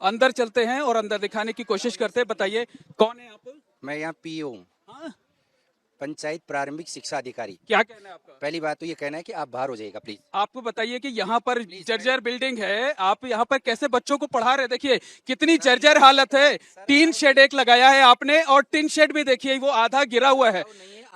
अंदर चलते हैं और अंदर दिखाने की कोशिश करते हैं। बताइए कौन है आप? मैं यहाँ पीओ हूँ, हाँ? पंचायत प्रारंभिक शिक्षा अधिकारी। क्या कहना है आपका? पहली बात तो ये कहना है कि आप बाहर हो जाइएगा प्लीज। आपको बताइए कि यहाँ पर जर्जर बिल्डिंग है, आप यहाँ पर कैसे बच्चों को पढ़ा रहे? देखिए कितनी जर्जर हालत है। टीन शेड एक लगाया है आपने और टीन शेड भी देखिए वो आधा गिरा हुआ है।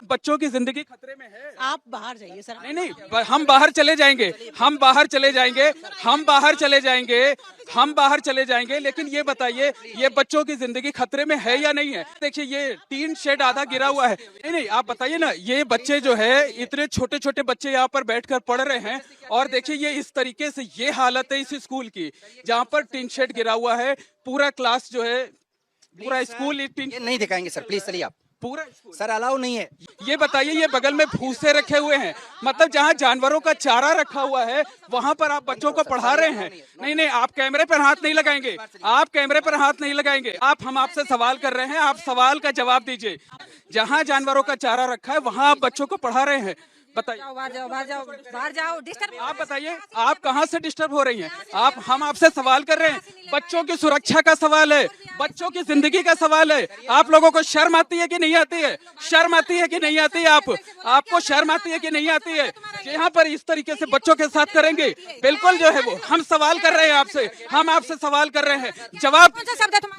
बच्चों की जिंदगी खतरे में है। आप बाहर जाइए सर। नहीं नहीं, हम बाहर चले जाएंगे, हम बाहर चले जाएंगे, हम बाहर चले जाएंगे, हम बाहर चले जाएंगे। लेकिन ये बताइए ये बच्चों की जिंदगी खतरे में है या नहीं है? देखिए ये टीन शेड आधा गिरा हुआ है। नहीं नहीं, आप बताइए ना, ये बच्चे जो है इतने छोटे छोटे बच्चे यहाँ पर बैठकर पढ़ रहे हैं और देखिए ये इस तरीके से ये हालत है इस स्कूल की, जहाँ पर टीन शेड गिरा हुआ है। पूरा क्लास जो है, पूरा स्कूल ये नहीं दिखाएंगे सर, प्लीज चलिए आप। पूरा सर अलाउ नहीं है। ये बताइए ये बगल में भूसे रखे हुए हैं, मतलब जहाँ जानवरों का चारा रखा हुआ है वहां पर आप बच्चों को पढ़ा रहे हैं। नहीं नहीं, आप कैमरे पर हाथ नहीं लगाएंगे, आप कैमरे पर हाथ नहीं लगाएंगे। हम आपसे सवाल कर रहे हैं, आप सवाल का जवाब दीजिए। जहाँ जानवरों का चारा रखा है वहां आप बच्चों को पढ़ा रहे हैं। बताइए, बाहर जाओ, बाहर जाओ, बाहर जाओ। डिस्टर्ब आप बताइए आप कहाँ से डिस्टर्ब हो रही हैं? हम आपसे सवाल कर रहे हैं, बच्चों की सुरक्षा का सवाल है, बच्चों की जिंदगी का सवाल है। आप लोगों को शर्म आती है कि नहीं आती है? शर्म आती है कि नहीं आती है? आपको शर्म आती है कि नहीं आती है? यहाँ पर इस तरीके से बच्चों के साथ करेंगे? बिल्कुल जो है वो, हम सवाल कर रहे हैं आपसे, हम आपसे सवाल कर रहे हैं, जवाब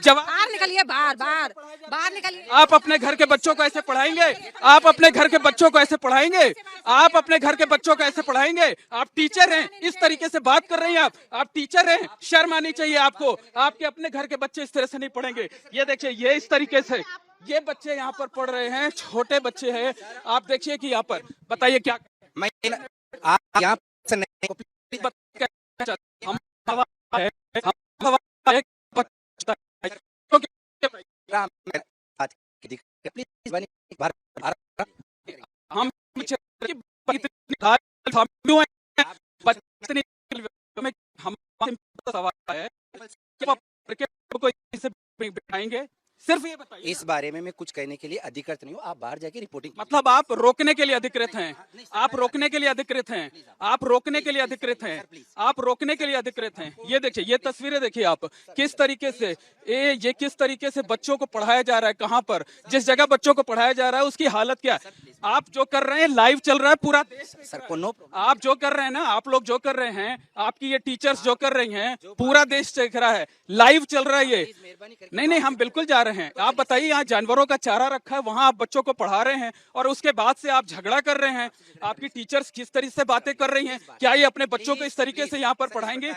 जवाब। बाहर निकलिए, बाहर बाहर बाहर निकलिए। आप अपने घर के बच्चों को ऐसे पढ़ाएंगे? आप अपने घर के बच्चों को ऐसे पढ़ाएंगे? आप अपने घर के बच्चों को ऐसे पढ़ाएंगे? आप टीचर हैं, इस तरीके से बात कर रही हैं आप टीचर हैं, शर्म आनी चाहिए आपको। आपके अपने घर के बच्चे इस तरह से नहीं पढ़ेंगे। ये देखिए ये इस तरीके से ये बच्चे यहाँ पर पढ़ रहे हैं, छोटे बच्चे हैं। आप देखिए कि यहाँ पर बताइए क्या मैं आप यहाँ से नहीं, हम है, हम है, प्लीज बनी बाहर। हम सवाल है बिठाएंगे? सिर्फ ये बताइए। इस बारे में मैं कुछ कहने के लिए अधिकृत नहीं हूँ, आप बाहर जाके रिपोर्टिंग। मतलब आप रोकने के लिए अधिकृत हैं? आप रोकने के लिए अधिकृत हैं? आप रोकने के लिए अधिकृत हैं? आप रोकने के लिए अधिकृत हैं? ये देखिए ये तस्वीरें देखिए आप, किस तरीके से ये किस तरीके से बच्चों को पढ़ाया जा रहा है, कहाँ पर जिस जगह बच्चों को पढ़ाया जा रहा है उसकी हालत क्या है? आप जो कर रहे हैं लाइव चल रहा है पूरा देश। सर को नो, आप जो कर रहे हैं ना, आप लोग जो कर रहे हैं, आपकी ये टीचर्स जो कर रही हैं, पूरा देश देख रहा है, लाइव चल रहा है ये। नहीं नहीं, हम बिल्कुल जा रहे हैं। आप बताइए यहाँ जानवरों का चारा रखा है, वहां आप बच्चों को पढ़ा रहे हैं और उसके बाद से आप झगड़ा कर रहे हैं। आपकी टीचर्स किस तरीके से बातें कर रही हैं? क्या ये अपने बच्चों को इस तरीके से यहाँ पर पढ़ाएंगे?